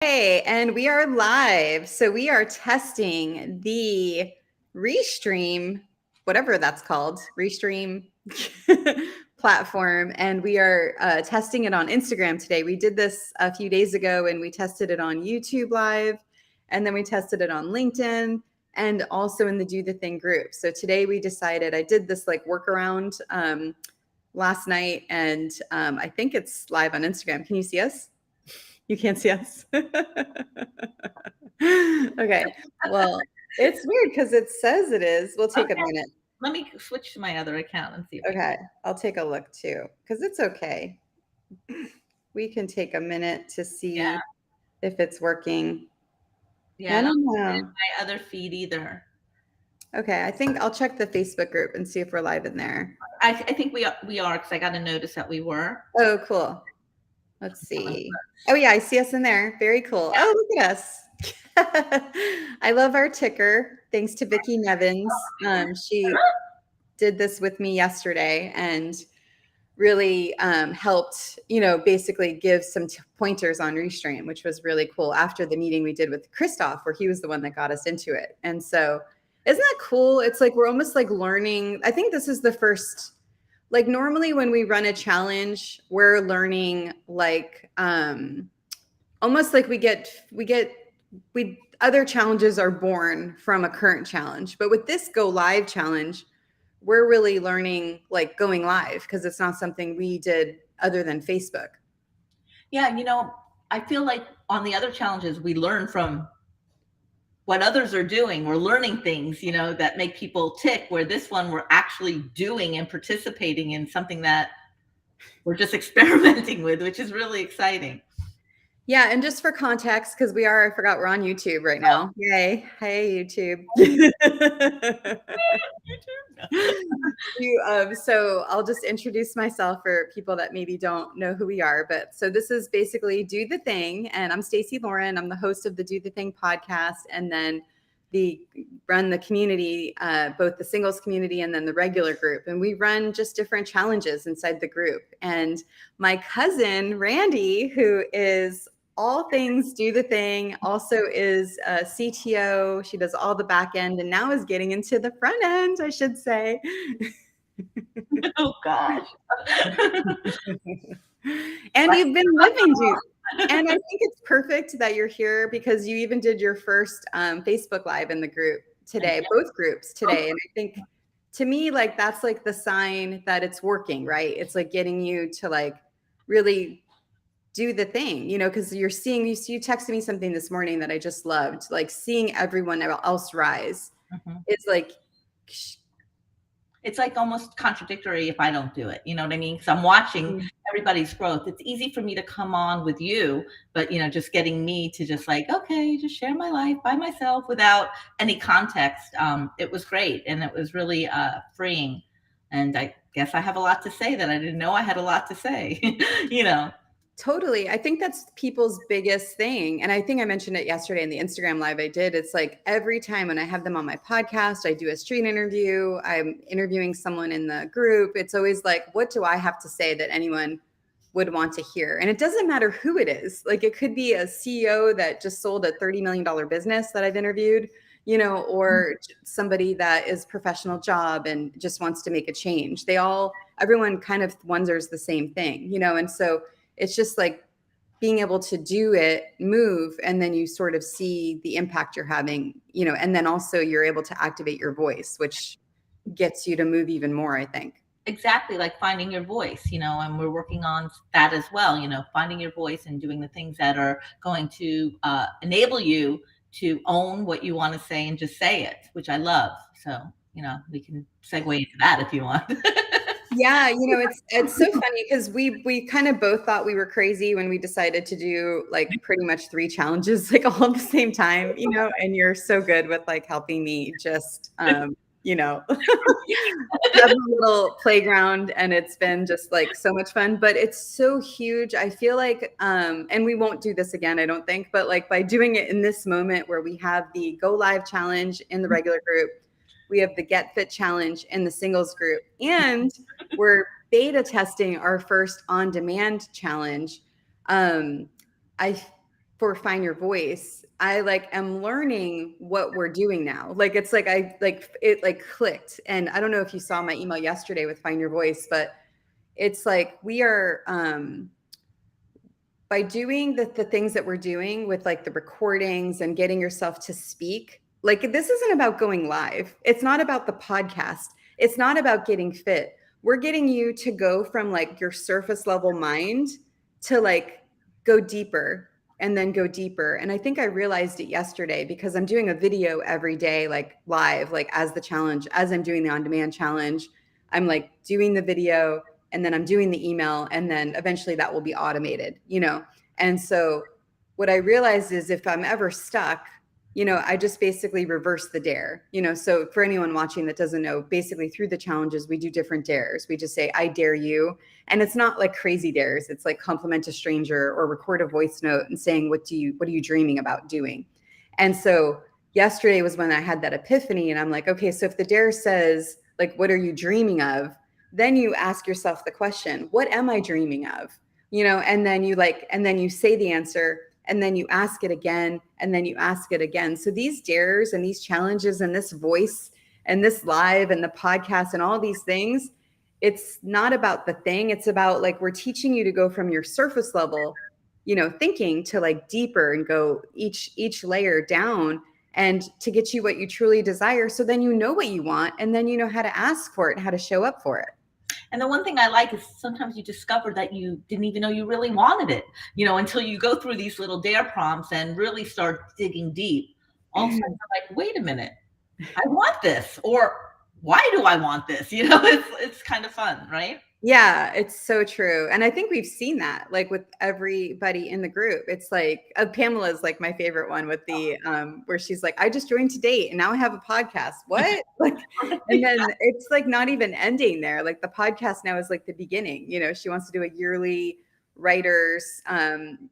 Hey, and we are live. So we are testing the Restream, whatever that's called, Restream platform. And we are testing it on Instagram today. We did this a few days ago and we tested it on YouTube Live. And then we tested it on LinkedIn and also in the Do the Thing group. So today we decided, I did this like workaround last night and I think it's live on Instagram. Can you see us? You can't see us. Okay. Well, it's weird because it says it is. We'll take a minute. Let me switch to my other account and see if Okay. I'll take a look too because it's okay. We can take a minute to see if it's working. Yeah, I don't know. my other feed either. Okay. I think I'll check the Facebook group and see if we're live in there. I think we are because I got a notice that we were. Oh, cool. Let's see. Oh, yeah. I see us in there. Very cool. Yeah. Oh, look at us. I love our ticker. Thanks to Vicki Nevins. She did this with me yesterday and really helped, basically give some pointers on Restream, which was really cool after the meeting we did with Christoph, where he was the one that got us into it. And so isn't that cool? It's like we're almost like learning. I think this is the first, like normally when we run a challenge, we're learning like almost like other challenges are born from a current challenge. But with this Go Live challenge, we're really learning like going live because it's not something we did other than Facebook. Yeah, I feel like on the other challenges, we learn from what others are doing. We're learning things, that make people tick, where this one we're actually doing and participating in something that we're just experimenting with, which is really exciting. Yeah, and just for context, because I forgot we're on YouTube right now. Yay. Hey, YouTube. So I'll just introduce myself for people that maybe don't know who we are. But so this is basically Do the Thing. And I'm Stacey Lauren. I'm the host of the Do the Thing podcast. And then run the community, both the singles community and then the regular group. And we run just different challenges inside the group. And my cousin, Randy, who is all things Do the Thing, also is a CTO. She does all the back end and now is getting into the front end, I should say. Oh, gosh. And you've been living, dude. And I think it's perfect that you're here because you even did your first Facebook Live in the group today, both groups today. And I think to me, like, that's like the sign that it's working, right? It's like getting you to like really do the thing, because you texted me something this morning that I just loved, like seeing everyone else rise. It's like, it's like almost contradictory if I don't do it. You know what I mean? Because I'm watching everybody's growth. It's easy for me to come on with you, but just getting me to just like, okay, just share my life by myself without any context. It was great. And it was really freeing. And I guess I have a lot to say that I didn't know I had a lot to say, Totally. I think that's people's biggest thing. And I think I mentioned it yesterday in the Instagram Live I did. It's like every time when I have them on my podcast, I do a stream interview, I'm interviewing someone in the group. It's always like, what do I have to say that anyone would want to hear? And it doesn't matter who it is. Like it could be a CEO that just sold a $30 million business that I've interviewed, or somebody that is professional job and just wants to make a change. Everyone kind of wonders the same thing, and so it's just like being able to do it, move, and then you sort of see the impact you're having, and then also you're able to activate your voice, which gets you to move even more, I think. Exactly, like finding your voice, and we're working on that as well, finding your voice and doing the things that are going to enable you to own what you want to say and just say it, which I love. So, we can segue into that if you want. Yeah, it's so funny because we kind of both thought we were crazy when we decided to do like pretty much 3 challenges like all at the same time, and you're so good with like helping me just have a little playground, and it's been just like so much fun, but it's so huge. I feel like and we won't do this again, I don't think, but like by doing it in this moment where we have the Go Live challenge in the regular group, we have the Get Fit challenge in the singles group, and we're beta testing our first on-demand challenge. I for Find Your Voice, I like am learning what we're doing now. Like it's like I like it like clicked. And I don't know if you saw my email yesterday with Find Your Voice, but it's like we are by doing the things that we're doing with like the recordings and getting yourself to speak, like this isn't about going live. It's not about the podcast. It's not about getting fit. We're getting you to go from like your surface level mind to like go deeper and then go deeper. And I think I realized it yesterday because I'm doing a video every day, like live, like as the challenge, as I'm doing the on demand challenge, I'm like doing the video and then I'm doing the email and then eventually that will be automated, you know? And so what I realized is if I'm ever stuck, you know, I just basically reverse the dare, you know? So for anyone watching that doesn't know, basically through the challenges, we do different dares. We just say, I dare you. And it's not like crazy dares. It's like compliment a stranger or record a voice note and saying, what are you dreaming about doing? And so yesterday was when I had that epiphany and I'm like, okay, so if the dare says like, what are you dreaming of? Then you ask yourself the question, what am I dreaming of? You know, and then you say the answer and then you ask it again and then you ask it again. So these dares and these challenges and this voice and this live and the podcast and all these things, it's not about the thing. It's about like we're teaching you to go from your surface level, you know, thinking to like deeper and go each layer down and to get you what you truly desire. So then you know what you want and then you know how to ask for it and how to show up for it. And the one thing I like is sometimes you discover that you didn't even know you really wanted it, you know, until you go through these little dare prompts and really start digging deep. All of a sudden, you're like, wait a minute, I want this, or why do I want this? You know, it's kind of fun, right? Yeah, it's so true. And I think we've seen that like with everybody in the group. It's like Pamela's like my favorite one with the where she's like, I just joined to date and now I have a podcast. What? Like, and then it's like not even ending there. Like the podcast now is like the beginning. You know, she wants to do a yearly writers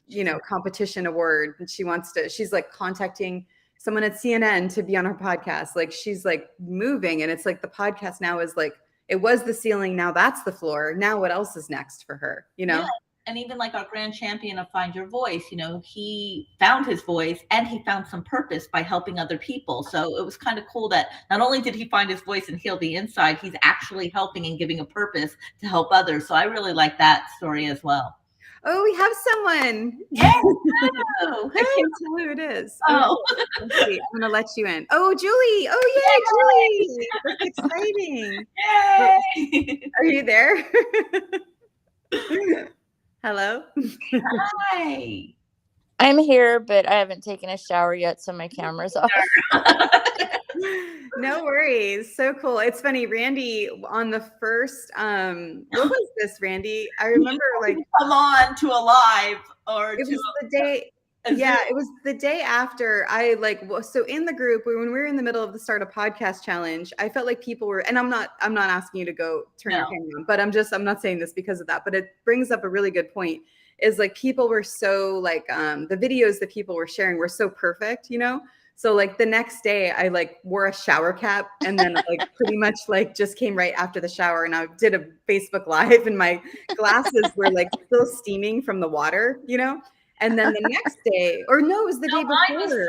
you know, competition award. And she's like contacting someone at CNN to be on her podcast. Like she's like moving and it's like the podcast now is like it was the ceiling. Now that's the floor. Now what else is next for her? You know? Yeah. And even like our grand champion of Find Your Voice, you know, he found his voice and he found some purpose by helping other people. So it was kind of cool that not only did he find his voice and heal the inside, he's actually helping and giving a purpose to help others. So I really like that story as well. Oh, we have someone. Yeah. I can't tell who it is. Oh. Let's see. I'm gonna let you in. Oh, Julie. Oh, yay, Julie. That's exciting. Yay. Are you there? Hello. Hi. I'm here, but I haven't taken a shower yet, so my camera's off. No worries. So cool. It's funny, Randy, on the first what was this, Randy? I remember like come on to a live or it to was the day yeah, it was the day after I like so in the group when we were in the middle of the start of podcast challenge, I felt like people were, and I'm not asking you to go turn your camera on, but I'm not saying this because of that, but it brings up a really good point is like people were so like the videos that people were sharing were so perfect, you know? So like the next day I like wore a shower cap and then like pretty much like just came right after the shower and I did a Facebook Live and my glasses were like still steaming from the water, you know? And then the next day, or no, it was the day before.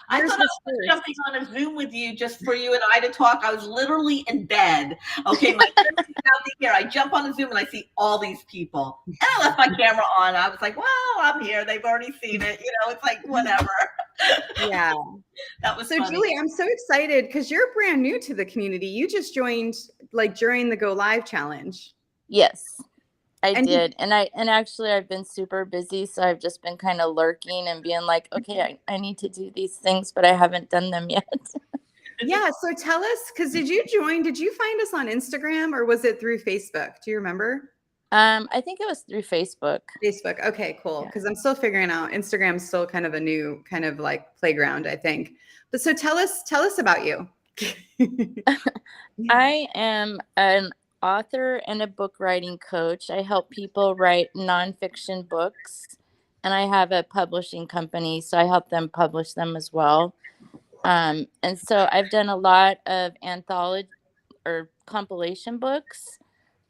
I thought I was jumping on a Zoom with you just for you and I to talk. I was literally in bed. Okay, my camera's out here. I jump on a Zoom and I see all these people. And I left my camera on. I was like, well, I'm here. They've already seen it. You know, it's like, whatever. Yeah. That was so funny. Julie, I'm so excited because you're brand new to the community. You just joined like during the Go Live challenge. Yes. I did. And actually I've been super busy. So I've just been kind of lurking and being like, okay, I need to do these things, but I haven't done them yet. Yeah. So tell us, because did you find us on Instagram or was it through Facebook? Do you remember? I think it was through Facebook. Facebook. Okay, cool. Because I'm still figuring out Instagram's still kind of a new kind of like playground, I think. But so tell us about you. I am an author and a book writing coach. I help people write nonfiction books, and I have a publishing company, so I help them publish them as well. And so I've done a lot of anthology or compilation books.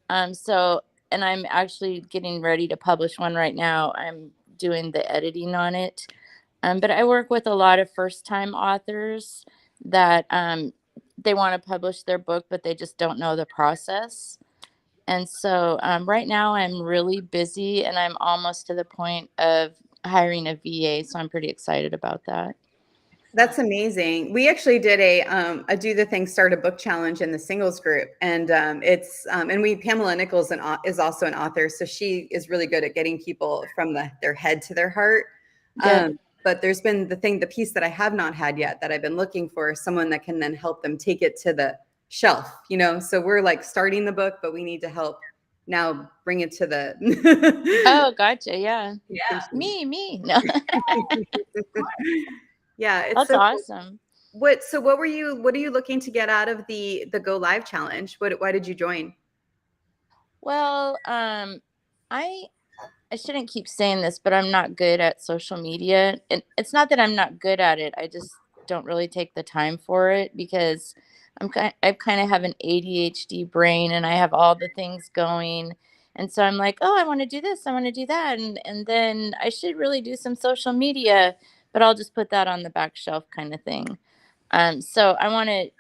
And I'm actually getting ready to publish one right now. I'm doing the editing on it. But I work with a lot of first-time authors that they want to publish their book, but they just don't know the process. And so right now I'm really busy and I'm almost to the point of hiring a VA. So I'm pretty excited about that. That's amazing. We actually did a do the thing start a book challenge in the singles group, and it's and we Pamela Nichols is also an author, so she is really good at getting people from their head to their heart. Yep. But there's been the piece that I have not had yet that I've been looking for, someone that can then help them take it to the shelf. So we're like starting the book, but we need to help now bring it to the. Oh, gotcha. Yeah. Yeah. Me. No, Yeah, it's that's so cool. awesome. What are you looking to get out of the Go Live challenge? Why did you join? Well, I shouldn't keep saying this, but I'm not good at social media. And it's not that I'm not good at it. I just don't really take the time for it because I kind of have an ADHD brain and I have all the things going. And so I'm like, oh, I want to do this, I want to do that, and then I should really do some social media, but I'll just put that on the back shelf kind of thing. So I want to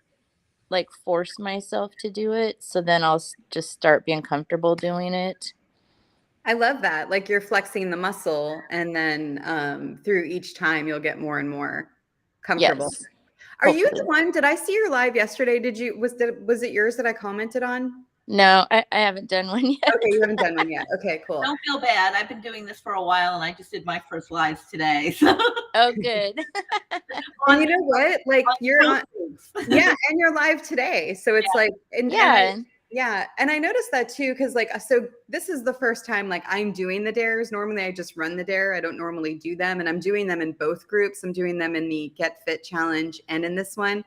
like force myself to do it, so then I'll just start being comfortable doing it. I love that. Like you're flexing the muscle, and then through each time you'll get more and more comfortable. Yes, Are you hopefully. the one? Did I see your live yesterday? Was it yours that I commented on? No, I haven't done one yet. Okay, you haven't done one yet. Okay, cool. Don't feel bad. I've been doing this for a while, and I just did my first lives today. So. Oh, good. And you know what? Like you're on, yeah, and you're live today. So it's like, Yeah. yeah. And I noticed that too, because like, so this is the first time like I'm doing the dares. Normally I just run the dare. I don't normally do them. And I'm doing them in both groups. I'm doing them in the Get Fit challenge and in this one.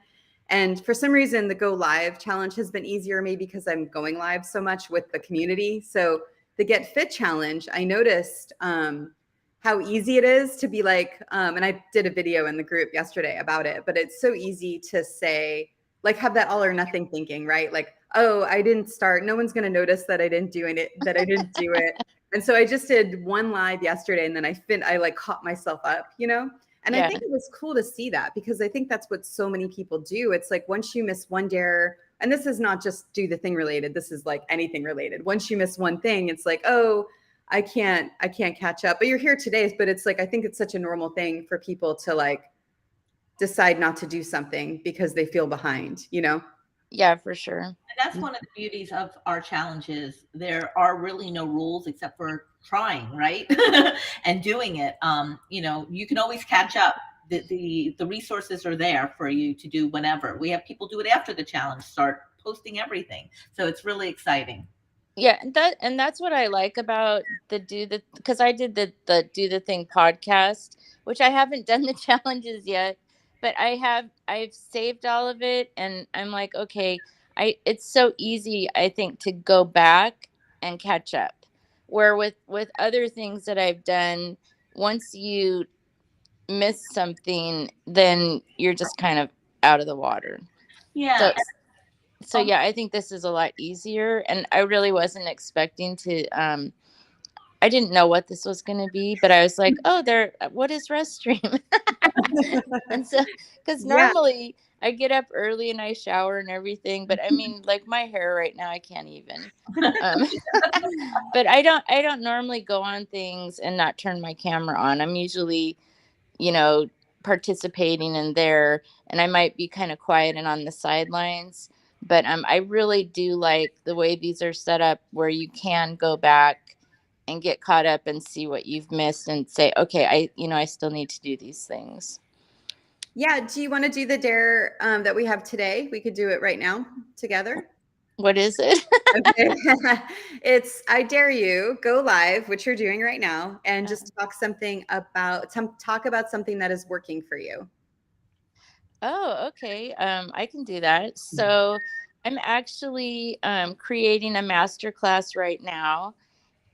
And for some reason, the Go Live challenge has been easier, maybe because I'm going live so much with the community. So the Get Fit challenge, I noticed how easy it is to be like, and I did a video in the group yesterday about it, but it's so easy to say, like, have that all or nothing thinking, right? Like, oh, I didn't start. No one's going to notice that I didn't do it. And so I just did one live yesterday, and then I like caught myself up, And I Yeah. think it was cool to see that, because I think that's what so many people do. It's like once you miss one dare, and this is not just do the thing related, this is like anything related. Once you miss one thing, it's like, oh, I can't catch up. But you're here today, but it's like I think it's such a normal thing for people to like decide not to do something because they feel behind, Yeah, for sure. And that's one of the beauties of our challenges. There are really no rules except for trying, right? And doing it. You can always catch up. The resources are there for you to do whenever. We have people do it after the challenge, start posting everything. So it's really exciting. Yeah, that's what I like about because I did the Do the Thing podcast, which I haven't done the challenges yet, but I've saved all of it, and I'm like, okay, it's so easy, I think, to go back and catch up. Where with other things that I've done, once you miss something, then you're just kind of out of the water. Yeah. So yeah, I think this is a lot easier, and I really wasn't expecting to I didn't know what this was going to be, but I was like, oh, what is Restream? And so cuz Yeah. normally I get up early and I shower and everything, but I mean, like my hair right now I can't even. But I don't normally go on things and not turn my camera on. I'm usually, you know, participating in there, and I might be kind of quiet and on the sidelines. But I really do like the way these are set up, where you can go back and get caught up and see what you've missed and say, okay, I still need to do these things. Yeah. Do you want to do the dare that we have today? We could do it right now together. What is it? Okay. It's I dare you go live, which you're doing right now, and just talk about something that is working for you. Oh, okay. I can do that. So I'm actually creating a master class right now,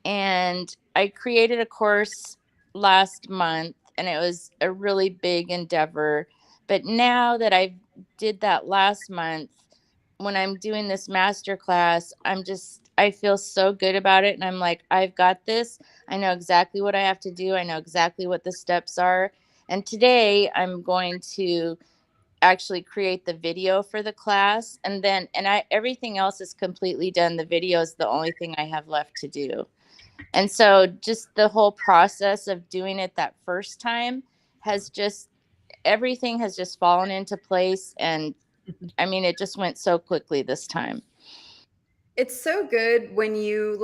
and I created a course last month, and it was a really big endeavor. But now that I did that last month, when I'm doing this master class, I feel so good about it, and I'm like, I've got this. I know exactly what I have to do. I know exactly what the steps are. And today I'm going to actually create the video for the class, and then everything else is completely done. The video is the only thing I have left to do. And so just the whole process of doing it that first time has just, everything has just fallen into place. And I mean, it just went so quickly this time. It's so good when you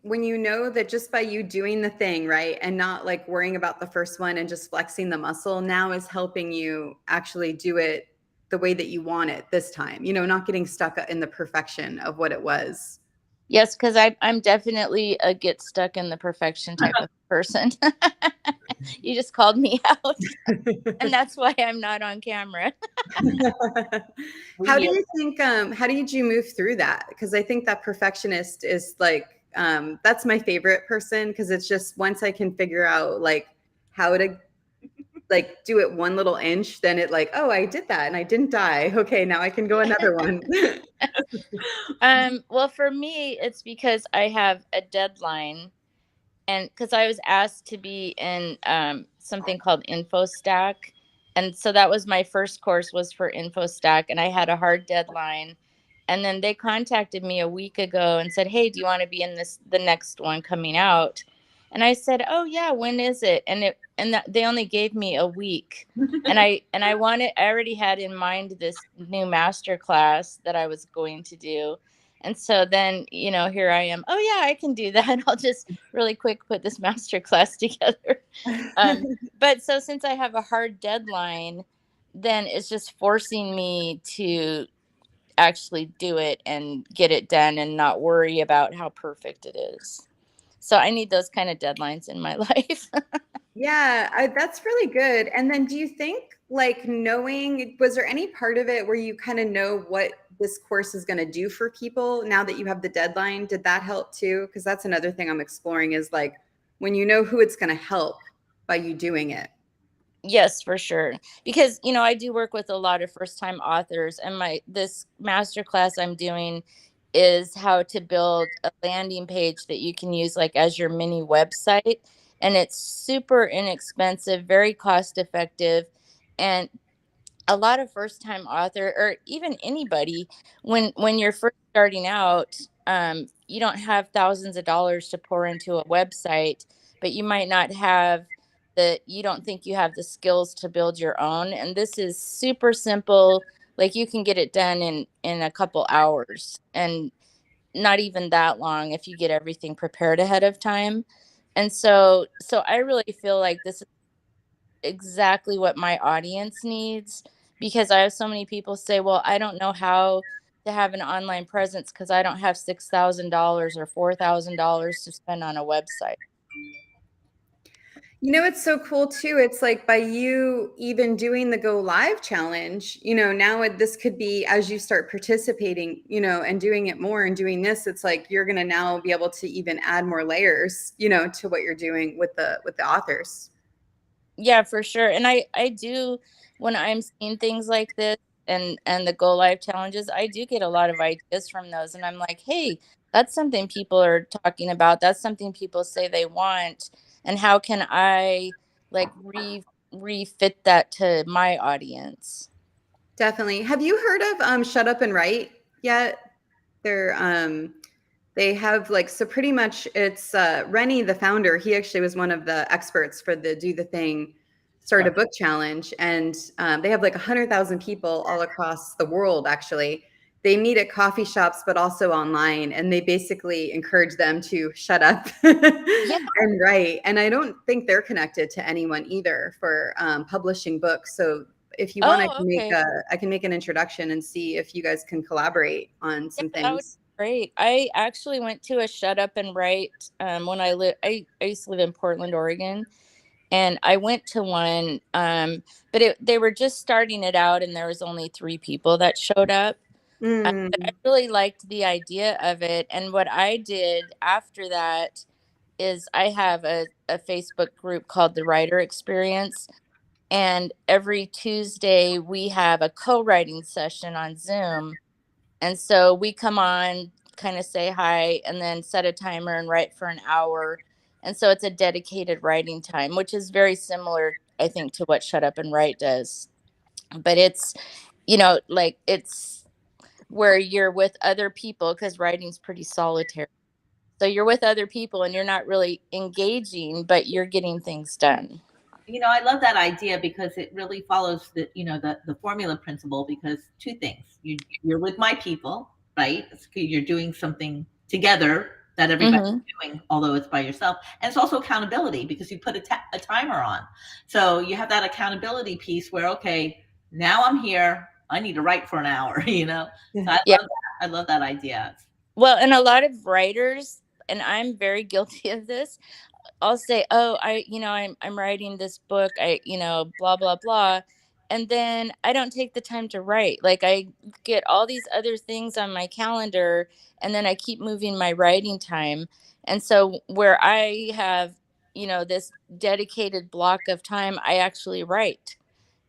when you know that just by you doing the thing, right, and not like worrying about the first one and just flexing the muscle now is helping you actually do it the way that you want it this time, not getting stuck in the perfection of what it was. Yes, because I'm definitely a get stuck in the perfection type of person. You just called me out. And that's why I'm not on camera. How do you think, how did you move through that? Because I think that perfectionist is like, that's my favorite person, because it's just once I can figure out like how to like do it one little inch, then it like, oh, I did that and I didn't die. Okay, now I can go another one. Well, for me, it's because I have a deadline, and because I was asked to be in something called InfoStack, and so that was my first course, was for InfoStack, and I had a hard deadline. And then they contacted me a week ago and said, "Hey, do you want to be in the next one coming out?" And I said, "Oh yeah, when is it?" They only gave me a week. And I already had in mind this new master class that I was going to do. And so then, here I am. Oh yeah, I can do that. I'll just really quick put this master class together. But so since I have a hard deadline, then it's just forcing me to actually do it and get it done and not worry about how perfect it is. So I need those kind of deadlines in my life. Yeah, that's really good. And then do you think like knowing, was there any part of it where you kind of know what this course is going to do for people now that you have the deadline? Did that help too? Because that's another thing I'm exploring is like when you know who it's going to help by you doing it. Yes, for sure. Because, I do work with a lot of first-time authors, and this master class I'm doing is how to build a landing page that you can use like as your mini website. And it's super inexpensive, very cost effective. And a lot of first time author, or even anybody, when you're first starting out, you don't have thousands of dollars to pour into a website, but you might not have you don't think you have the skills to build your own. And this is super simple. Like, you can get it done in a couple hours, and not even that long if you get everything prepared ahead of time. And so I really feel like this exactly what my audience needs, because I have so many people say, "Well, I don't know how to have an online presence because I don't have $6,000 or $4,000 to spend on a website." It's so cool too. It's like by you even doing the go live challenge, now this could be as you start participating, and doing it more and doing this, it's like you're going to now be able to even add more layers, to what you're doing with the authors. Yeah, for sure. And I do, when I'm seeing things like this and the go live challenges, I do get a lot of ideas from those, and I'm like, "Hey, that's something people are talking about. That's something people say they want. And how can I like refit that to my audience?" Definitely. Have you heard of Shut Up and Write yet? They're they have like, so pretty much it's Rennie, the founder, he actually was one of the experts for the Do the Thing Start a Book Challenge. And they have like 100,000 people all across the world, actually. They meet at coffee shops, but also online. And they basically encourage them to shut up and write. And I don't think they're connected to anyone either for publishing books. So if you want, Oh, okay. I can make an introduction and see if you guys can collaborate on some Yeah, that would things. be great. I actually went to a Shut Up and Write when I used to live in Portland, Oregon. And I went to one, but they were just starting it out, and there was only 3 people that showed up. But I Mm. really liked the idea of it. And what I did after that is I have a Facebook group called the Writer Experience. And every Tuesday we have a co-writing session on Zoom. And so we come on, kind of say hi, and then set a timer and write for an hour. And so it's a dedicated writing time, which is very similar. I think, to what Shut Up and Write does. But it's, like, it's where you're with other people, because writing's pretty solitary. So you're with other people and you're not really engaging, but you're getting things done. I love that idea because it really follows the formula principle, because two things. You're with my people, right? You're doing something together that everybody's doing, although it's by yourself. And it's also accountability, because you put a timer on. So you have that accountability piece where, okay, now I'm here. I need to write for an hour, So I Yeah. love that. I love that idea. Well, and a lot of writers, and I'm very guilty of this, I'll say, "Oh, I'm writing this book. Blah blah blah," and then I don't take the time to write. Like, I get all these other things on my calendar, and then I keep moving my writing time. And so where I have, this dedicated block of time, I actually write.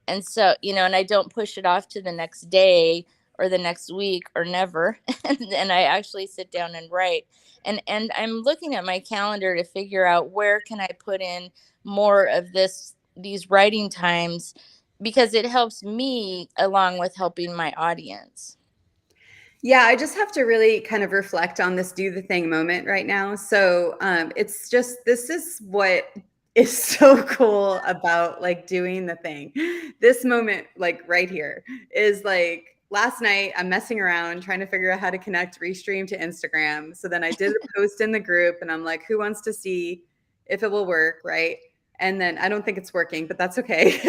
And so, and I don't push it off to the next day or the next week or never. And I actually sit down and write. And I'm looking at my calendar to figure out where can I put in more of these writing times, because it helps me along with helping my audience. Yeah, I just have to really kind of reflect on this do the thing moment right now. So it's just, this is what is so cool about like doing the thing. This moment, like right here, is like last night I'm messing around trying to figure out how to connect Restream to Instagram. So then I did a post in the group and I'm like, who wants to see if it will work, right? And then I don't think it's working, but that's okay.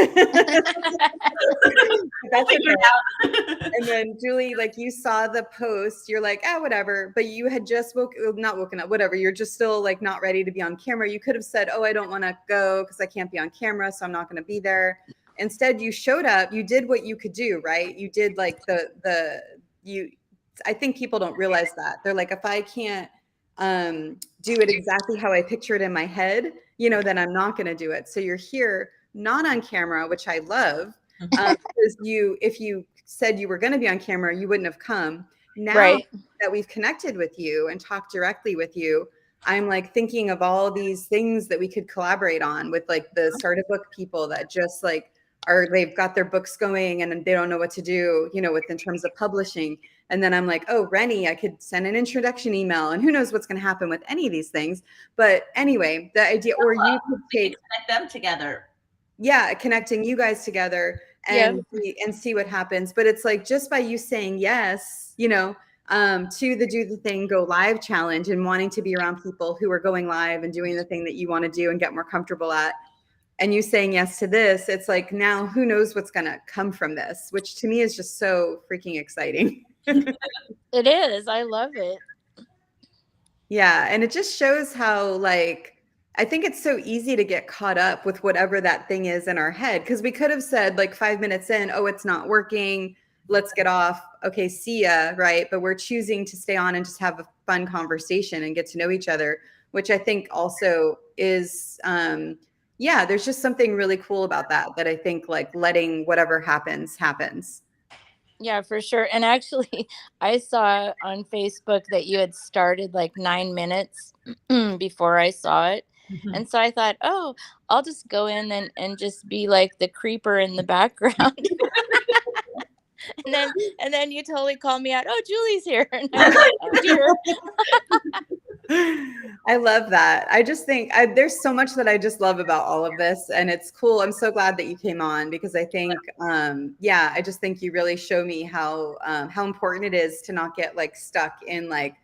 That's okay. And then Julie, like, you saw the post, you're like, whatever. But you had just not woken up, whatever. You're just still like not ready to be on camera. You could have said, oh, I don't want to go because I can't be on camera, so I'm not going to be there. Instead, you showed up. You did what you could do, right? You did like I think people don't realize that. They're like, if I can't do it exactly how I picture it in my head, then I'm not going to do it. So you're here, not on camera, which I love. Because if you said you were going to be on camera, you wouldn't have come. Now Right. that we've connected with you and talked directly with you, I'm like thinking of all these things that we could collaborate on with like the Start a Book people that just like they've got their books going and they don't know what to do, in terms of publishing. And then I'm like, oh, Rennie, I could send an introduction email, and who knows what's going to happen with any of these things. But anyway, the idea, or you could connect them together. Yeah, connecting you guys together and see what happens. But it's like, just by you saying yes, to the Do the Thing Go Live challenge and wanting to be around people who are going live and doing the thing that you want to do and get more comfortable at, and you saying yes to this, it's like, now who knows what's going to come from this, which to me is just so freaking exciting. It is. I love it. Yeah. And it just shows how, like, I think it's so easy to get caught up with whatever that thing is in our head. Because we could have said like 5 minutes in, oh, it's not working. Let's get off. Okay, see ya. Right. But we're choosing to stay on and just have a fun conversation and get to know each other, which I think also is, there's just something really cool about that I think like letting whatever happens. Yeah, for sure. And actually, I saw on Facebook that you had started like 9 minutes before I saw it. Mm-hmm. And so I thought, oh, I'll just go in and just be like the creeper in the background. and then you totally called me out. Oh, Julie's here. And I was like, oh dear. I love that. I just think there's so much that I just love about all of this, and it's cool. I'm so glad that you came on, because I think, I just think you really show me how important it is to not get like stuck in like,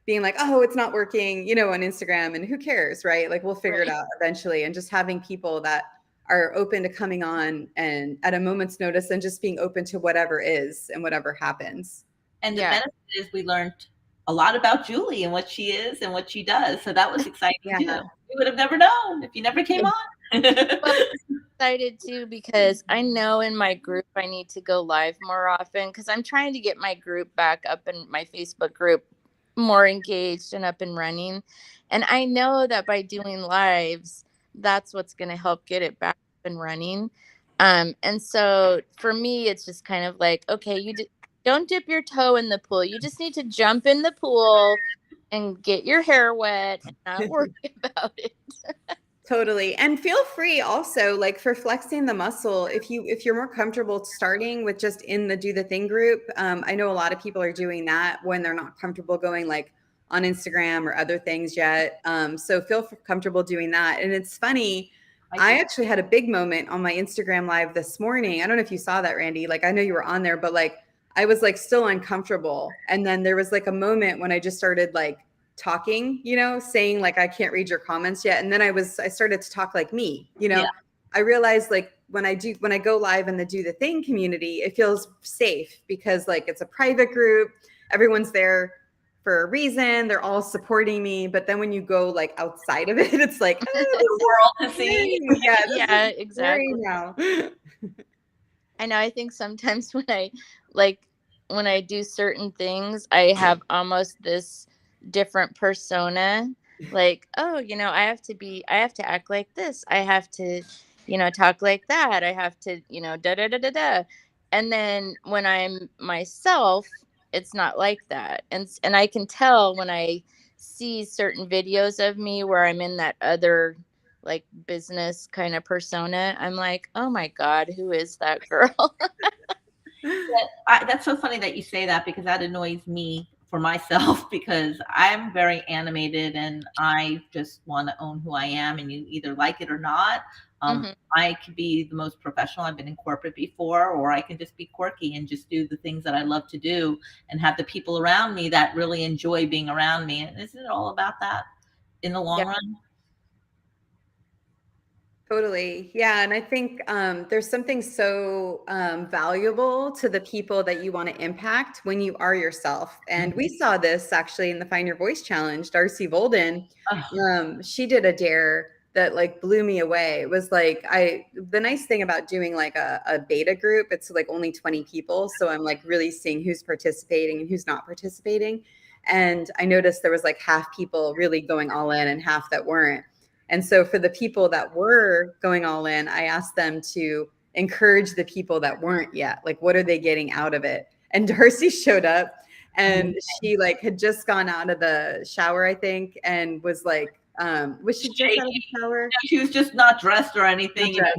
being like, oh, it's not working, on Instagram, and who cares, right? Like, we'll figure it out eventually. And just having people that are open to coming on and at a moment's notice and just being open to whatever is and whatever happens. And the benefit is we learned a lot about Julie and what she is and what she does. So that was exciting too. We would have never known if you never came on. Well, I'm excited too, because I know in my group I need to go live more often, because I'm trying to get my group back up, in my Facebook group, more engaged and up and running. And I know that by doing lives, that's what's going to help get it back up and running. And so for me, it's just kind of like, okay, don't dip your toe in the pool. You just need to jump in the pool and get your hair wet and not worry about it. Totally. And feel free also, like, for flexing the muscle, if you're more comfortable starting with just in the Do the Thing group. I know a lot of people are doing that when they're not comfortable going like on Instagram or other things yet. So feel comfortable doing that. And it's funny, I actually had a big moment on my Instagram live this morning. I don't know if you saw that, Randy. Like, I know you were on there, but like I was like still uncomfortable. And then there was like a moment when I just started like talking, saying like, I can't read your comments yet. And then I started to talk like me, Yeah. I realized like when I go live in the Do the Thing community, it feels safe because like it's a private group. Everyone's there for a reason. They're all supporting me. But then when you go like outside of it, it's like, The world to see. Yeah, Yeah, exactly. Now. I know. I think sometimes when I do certain things, I have almost this different persona. Like, oh, I have to act like this. I have to, talk like that. I have to, da da da da da. And then when I'm myself, it's not like that. And I can tell when I see certain videos of me where I'm in that other like business kind of persona. I'm like, oh my God, who is that girl? That's so funny that you say that, because that annoys me for myself, because I'm very animated and I just want to own who I am, and you either like it or not. I could be the most professional. I've been in corporate before, or I can just be quirky and just do the things that I love to do and have the people around me that really enjoy being around me. And isn't it all about that in the long run? Totally. Yeah. And I think there's something so valuable to the people that you want to impact when you are yourself. And we saw this actually in the Find Your Voice Challenge. Darcy Volden, she did a dare that like blew me away. It was like, the nice thing about doing like a beta group, it's like only 20 people. So I'm like really seeing who's participating and who's not participating. And I noticed there was like half people really going all in and half that weren't. And so for the people that were going all in, I asked them to encourage the people that weren't yet. Like, what are they getting out of it? And Darcy showed up and she like had just gone out of the shower, I think, and was like, was she just out of the shower? She was just not dressed or anything, Yeah.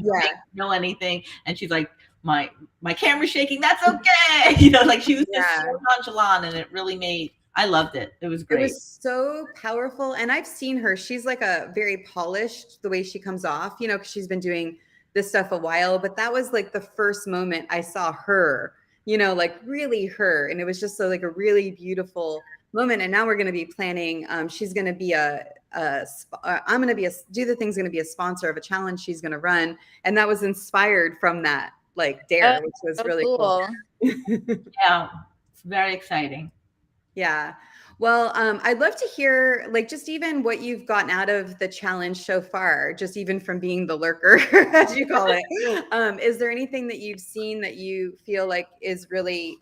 know anything. And she's like, my camera's shaking. That's okay. Like she was just so nonchalant, and it really I loved it. It was great. It was so powerful. And I've seen her. She's like a very polished, the way she comes off, because she's been doing this stuff a while. But that was like the first moment I saw her, like really her. And it was just like a really beautiful moment. And now we're going to be planning. She's going to be I'm going to be Do the Thing's going to be a sponsor of a challenge she's going to run. And that was inspired from that like dare, which was really cool. Yeah, it's very exciting. Yeah. Well, I'd love to hear like just even what you've gotten out of the challenge so far, just even from being the lurker, as you call it. Is there anything that you've seen that you feel like is really,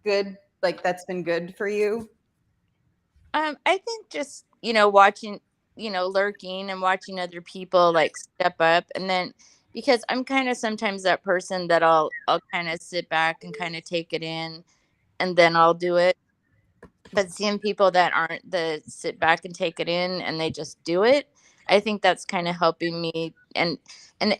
good, like that's been good for you? I think just, watching, lurking and watching other people like step up. And then because I'm kind of sometimes that person that I'll kind of sit back and kind of take it in, and then I'll do it. But seeing people that aren't the sit back and take it in and they just do it, I think that's kind of helping me. And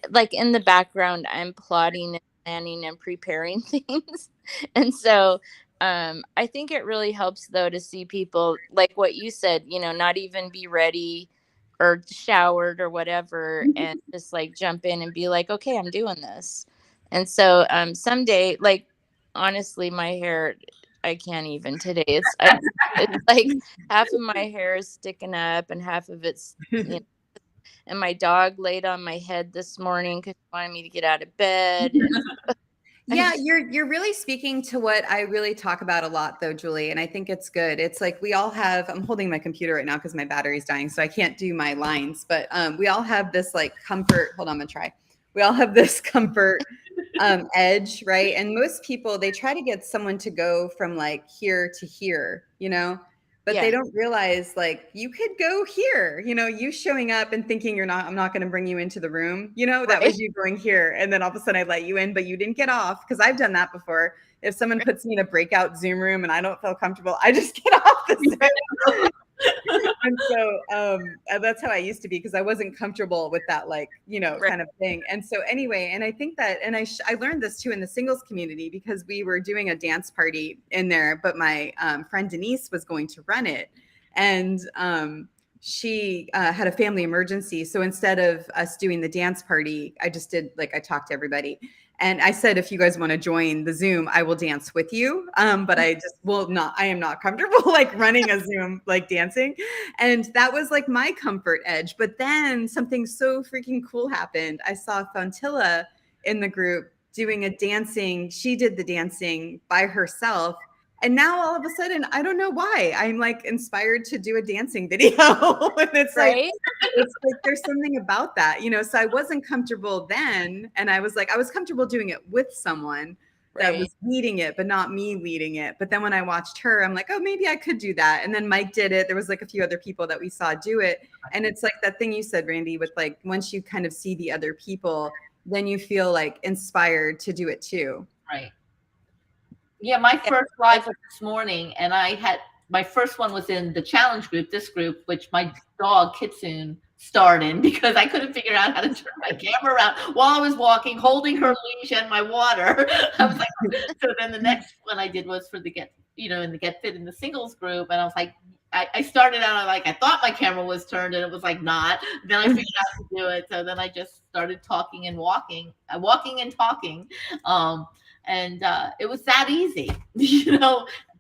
like in the background, I'm plotting and planning and preparing things. And so I think it really helps though to see people like what you said, not even be ready or showered or whatever, and just like jump in and be like, okay, I'm doing this. And so someday, like honestly, my hair, I can't even today. It's like half of my hair is sticking up and half of it's, and my dog laid on my head this morning because she wanted me to get out of bed. Yeah, you're really speaking to what I really talk about a lot though, Julie. And I think it's good. It's like we all have, I'm holding my computer right now because my battery's dying, so I can't do my lines, but we all have this like comfort. Hold on, I'm gonna try. We all have this comfort edge, right? And most people, they try to get someone to go from like here to here, but they don't realize like you could go here, you showing up and thinking I'm not going to bring you into the room, that was you going here. And then all of a sudden I let you in, but you didn't get off, because I've done that before. If someone puts me in a breakout Zoom room and I don't feel comfortable, I just get off the Zoom. And so that's how I used to be, because I wasn't comfortable with that, like, Right. kind of thing. And so anyway, and I think that, and I learned this too in the singles community, because we were doing a dance party in there, but my friend Denise was going to run it. And she had a family emergency. So instead of us doing the dance party, I just did, like, I talked to everybody. And I said, if you guys want to join the Zoom, I will dance with you. But I just will not, I am not comfortable like running a Zoom, like dancing. And that was like my comfort edge. But then something so freaking cool happened. I saw Fontilla in the group doing a dancing. She did the dancing by herself. And now all of a sudden, I don't know why, I'm like inspired to do a dancing video. And it's like, Right. it's like there's something about that, so I wasn't comfortable then. And I was comfortable doing it with someone that was leading it, but not me leading it. But then when I watched her, I'm like, oh, maybe I could do that. And then Mike did it. There was like a few other people that we saw do it. And it's like that thing you said, Randy, with like, once you kind of see the other people, then you feel like inspired to do it too. Right. Yeah, my first live was this morning, and my first one was in the challenge group, this group, which my dog Kitsune starred in, because I couldn't figure out how to turn my camera around while I was walking, holding her leash and my water. I was like, so then the next one I did was for the in the Get Fit in the singles group, and I was like, I started out like I thought my camera was turned, and it was like not. Then I figured out to do it, so then I just started talking and walking and talking. And it was that easy,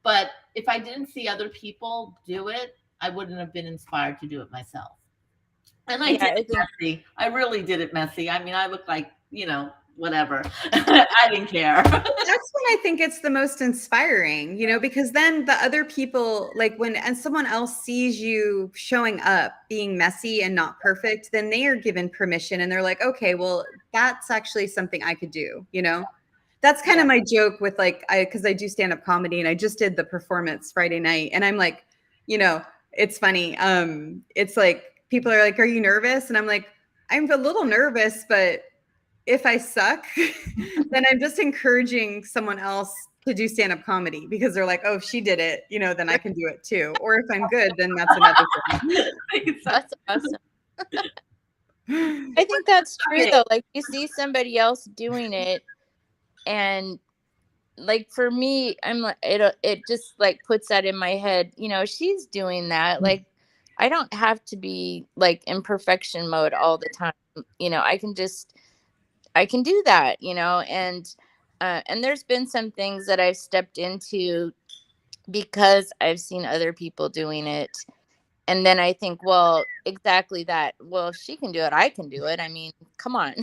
but if I didn't see other people do it, I wouldn't have been inspired to do it myself. And I did it messy. I really did it messy. I mean, I looked like, whatever. I didn't care. That's when I think it's the most inspiring, because then the other people, like and someone else sees you showing up being messy and not perfect, then they are given permission and they're like, okay, well, that's actually something I could do, That's kind of my joke with because I do stand-up comedy, and I just did the performance Friday night, and I'm like, it's funny. It's like people are like, "Are you nervous?" And I'm like, I'm a little nervous, but if I suck, then I'm just encouraging someone else to do stand-up comedy, because they're like, "Oh, if she did it, then I can do it too." Or if I'm good, then that's another thing. That's awesome. I think that's true though. Like, you see somebody else doing it, and like for me, I'm like, it just like puts that in my head, she's doing that. Like, I don't have to be like in perfection mode all the time. I can do that, and there's been some things that I've stepped into because I've seen other people doing it. And then I think, well, exactly that. Well, if she can do it, I can do it. I mean, come on.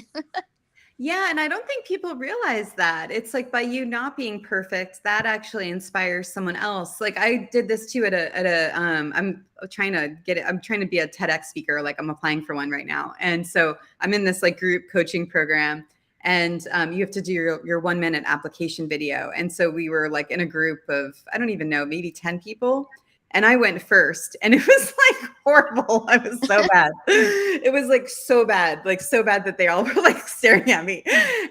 Yeah, and I don't think people realize that. It's like, by you not being perfect, that actually inspires someone else. Like, I did this too I'm trying to be a TEDx speaker. Like, I'm applying for one right now. And so I'm in this like group coaching program, and you have to do your 1 minute application video. And so we were like in a group of, I don't even know, maybe 10 people. And I went first, and it was like horrible. I was so bad. It was like so bad that they all were like staring at me.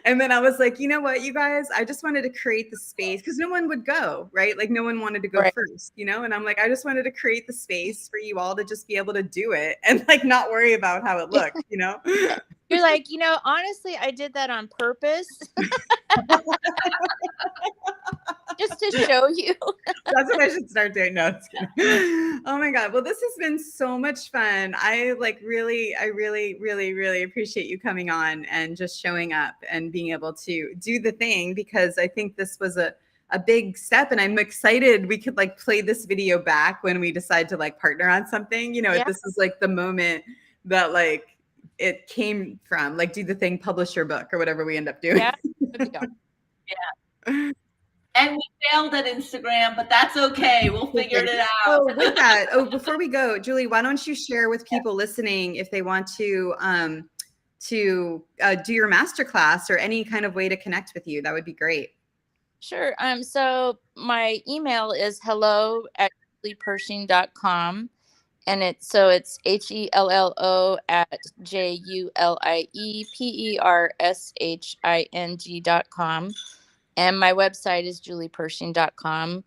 And then I was like, you know what, you guys, I just wanted to create the space, because no one would go, right? Like, no one wanted to go first, And I'm like, I just wanted to create the space for you all to just be able to do it and like not worry about how it looked, You're like, honestly, I did that on purpose. Just to show you. That's what I should start doing. No, oh my God. Well, this has been so much fun. I really, really appreciate you coming on and just showing up and being able to do the thing, because I think this was a big step, and I'm excited we could like play this video back when we decide to like partner on something. This is like the moment that like it came from, like, do the thing, publish your book, or whatever we end up doing. Yeah. Yeah. And we failed at Instagram, but that's okay. We'll figure it out. Oh, with that. Oh, before we go, Julie, why don't you share with people listening, if they want to do your masterclass or any kind of way to connect with you? That would be great. Sure. So my email is hello@juliepershing.com. And it's HELLO@JULIEPERSHING.com. And my website is juliepershing.com.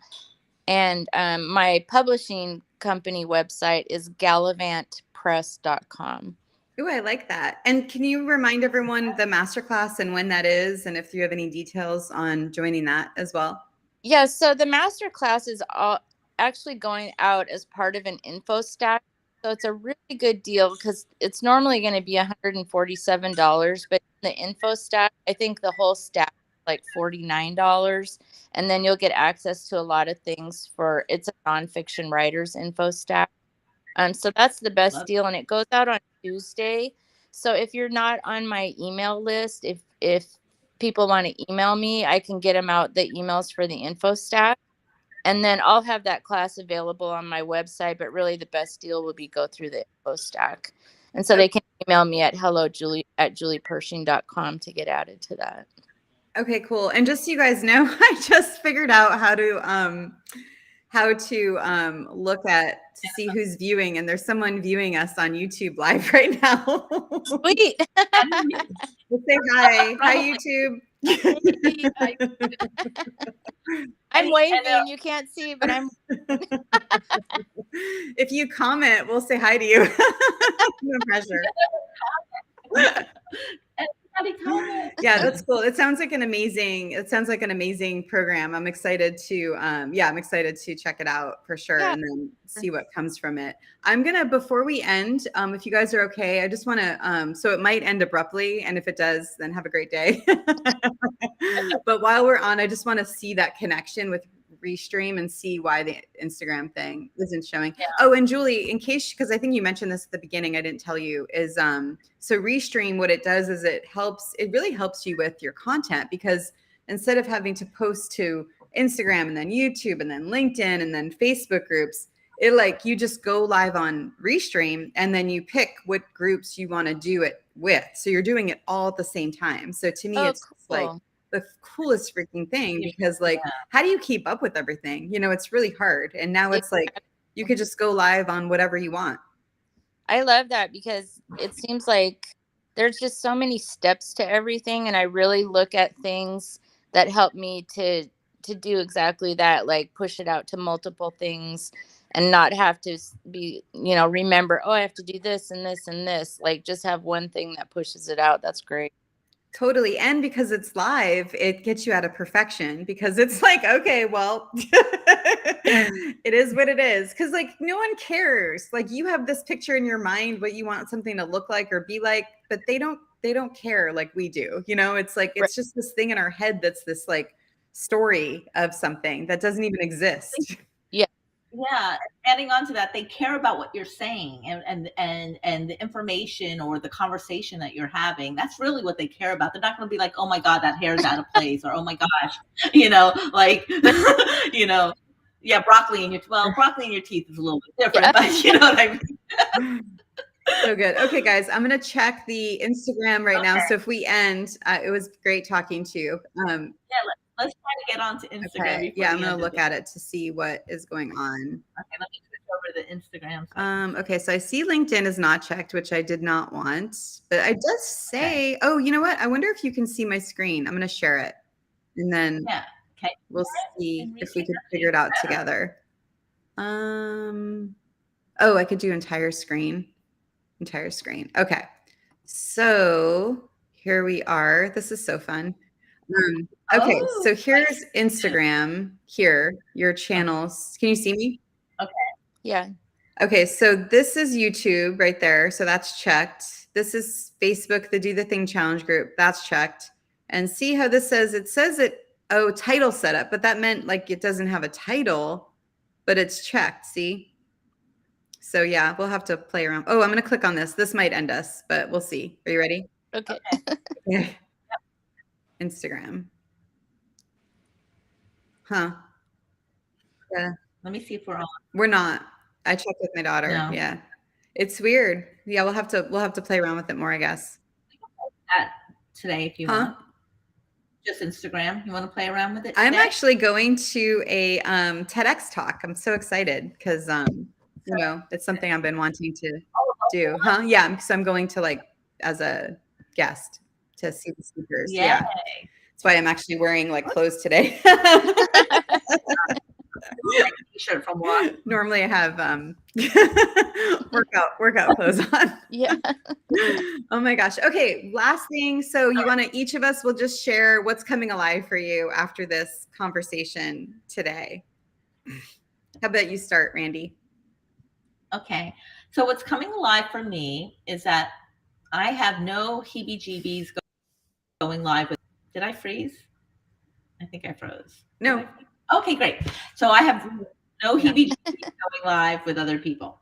And my publishing company website is gallivantpress.com. Ooh, I like that. And can you remind everyone the masterclass and when that is, and if you have any details on joining that as well? Yeah, so the masterclass is actually going out as part of an info stack. So it's a really good deal because it's normally going to be $147, but in the info stack, I think the whole stack is like $49. And then you'll get access to a lot of things it's a nonfiction writers info stack. So that's the best deal, and it goes out on Tuesday. So if you're not on my email list, if people want to email me, I can get them out the emails for the info stack, and then I'll have that class available on my website. But really, the best deal will be go through the info stack, and so they can email me at hellojulie@juliepershing.com to get added to that. Okay, cool. And just so you guys know, I just figured out how to look to see who's viewing, and there's someone viewing us on YouTube live right now. Sweet. We'll say hi. Hi, YouTube. Hey, I'm waving. You can't see, but I'm. If you comment, we'll say hi to you. No pressure. Yeah, that's cool. It sounds like an amazing program. I'm excited to check it out for sure, and then see what comes from it. I'm gonna, before we end, if you guys are okay, I just want to so it might end abruptly, and if it does, then have a great day. But while we're on, I just want to see that connection with Restream and see why the Instagram thing isn't showing. Yeah. Oh, and Julie, in case, because I think you mentioned this at the beginning, I didn't tell you, is so Restream, what it does is it really helps you with your content, because instead of having to post to Instagram and then YouTube and then LinkedIn and then Facebook groups, you just go live on Restream and then you pick what groups you want to do it with. So you're doing it all at the same time. So to me, it's cool. Like the coolest freaking thing, because how do you keep up with everything? It's really hard. And now it's like you could just go live on whatever you want. I love that, because it seems like there's just so many steps to everything, and I really look at things that help me to do exactly that, like push it out to multiple things and not have to be, remember, I have to do this and this and this. Like, just have one thing that pushes it out. That's great. Totally. And because it's live, it gets you out of perfection, because it's like, okay, well, it is what it is. Because no one cares. You have this picture in your mind, what you want something to look like or be like, but they don't care like we do. It's like, it's just this thing in our head that's this story of something that doesn't even exist. Yeah, adding on to that, they care about what you're saying and the information or the conversation that you're having. That's really what they care about. They're not going to be like, oh my God, that hair's out of place, or oh my gosh, broccoli in your teeth is a little bit different, but you know what I mean. So good. Okay, guys, I'm going to check the Instagram right now. So if we end, it was great talking to you. Let's try to get onto Instagram. Okay. Yeah, I'm going to look at it to see what is going on. Okay, let me switch over to the Instagram side. Okay, so I see LinkedIn is not checked, which I did not want, but I does say, oh, you know what? I wonder if you can see my screen. I'm going to share it, and then we'll see if we could figure it out together. Oh, I could do entire screen. Okay, so here we are. This is so fun. Okay, so here's Instagram. Here, your channels. Can you see me? Okay. Yeah. Okay, so this is YouTube right there. So that's checked. This is Facebook, the Do the Thing Challenge group. That's checked. And see how this says, title setup, but that meant it doesn't have a title, but it's checked. See? So yeah, we'll have to play around. Oh, I'm going to click on this. This might end us, but we'll see. Are you ready? Okay. Yeah. Instagram. Huh. Yeah. Let me see if we're on. We're not. I checked with my daughter. No. Yeah. It's weird. Yeah, we'll have to play around with it more, I guess. We can post that today if you want. Just Instagram. You want to play around with it today? I'm actually going to a TEDx talk. I'm so excited because it's something I've been wanting to do. Yeah. So I'm going to as a guest to see the speakers. Yeah. That's why I'm actually wearing clothes today. T-shirt from work. Normally I have workout clothes on. Yeah. Oh my gosh. Okay, last thing. So you want to, each of us will just share what's coming alive for you after this conversation today. How about you start, Randy? Okay. So what's coming alive for me is that I have no heebie-jeebies going live with. Did I freeze? I think I froze. No. Okay, great. So I have no heebie-jeebies going live with other people.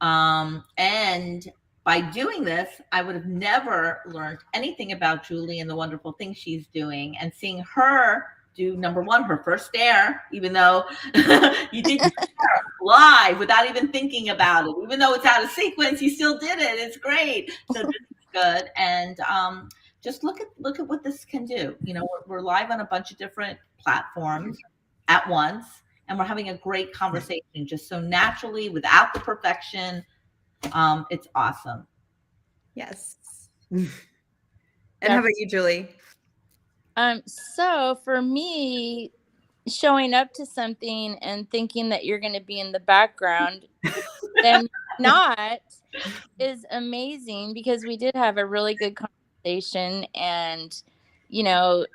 And by doing this, I would have never learned anything about Julie and the wonderful things she's doing, and seeing her do, number one, her first dare, even though you did live without even thinking about it, even though it's out of sequence, you still did it. It's great. So this is good. And just look at what this can do. You know, we're live on a bunch of different platforms at once, and we're having a great conversation just so naturally, without the perfection. It's awesome. Yes. And how about you, Julie? So for me, showing up to something and thinking that you're going to be in the background and not is amazing, because we did have a really good conversation, and you know,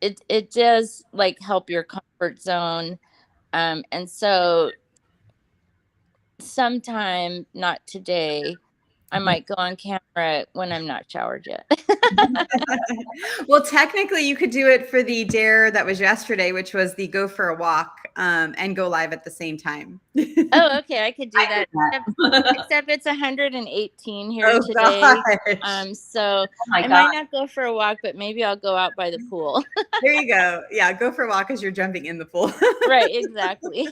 it does like help your comfort zone. And so sometime, not today, I might go on camera when I'm not showered yet. Well, technically, you could do it for the dare that was yesterday, which was the go for a walk and go live at the same time. Oh, okay, I could do that. Except it's 118 here today. So I might not go for a walk, but maybe I'll go out by the pool. There you go. Yeah, go for a walk as you're jumping in the pool. Right, exactly.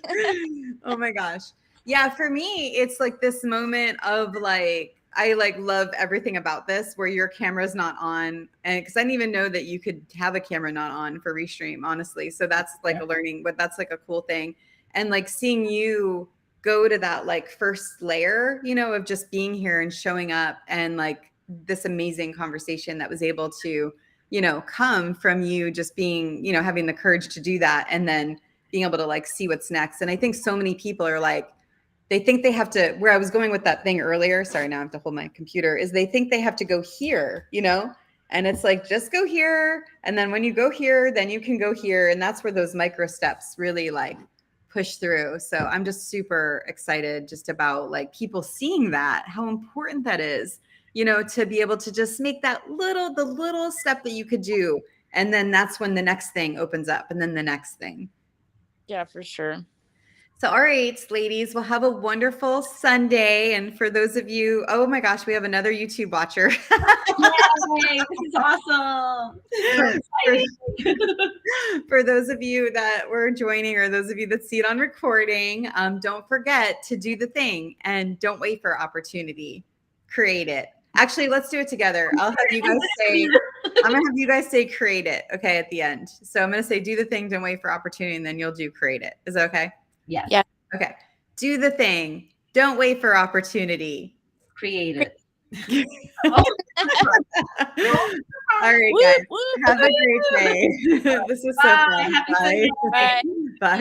Oh my gosh. Yeah, for me, it's like this moment of like, I like love everything about this where your camera's not on. And because I didn't even know that you could have a camera not on for Restream, honestly. So that's like a learning, but that's like a cool thing. And like seeing you go to that like first layer, you know, of just being here and showing up, and like this amazing conversation that was able to, you know, come from you just being, you know, having the courage to do that, and then being able to like see what's next. And I think so many people are like, they think they have to, where I was going with that thing earlier, sorry, now I have to hold my computer, is they think they have to go here, you know? And it's like, just go here. And then when you go here, then you can go here. And that's where those micro steps really like push through. So I'm just super excited just about like people seeing that, how important that is, you know, to be able to just make that the little step that you could do. And then that's when the next thing opens up, and then the next thing. Yeah, for sure. So, all right, ladies, we'll have a wonderful Sunday. And for those of you, oh my gosh, we have another YouTube watcher. Yay, this is awesome. For those of you that were joining, or those of you that see it on recording, don't forget to do the thing and don't wait for opportunity. Create it. Actually, let's do it together. I'll have you guys say, I'm going to have you guys say create it, okay, at the end. So I'm going to say do the thing, don't wait for opportunity, and then you'll do create it. Is that okay? Yes. Yeah. Okay. Do the thing. Don't wait for opportunity. Create it. All right, guys. Have a great day. This was so fun. Happy Bye. Sunday. Bye.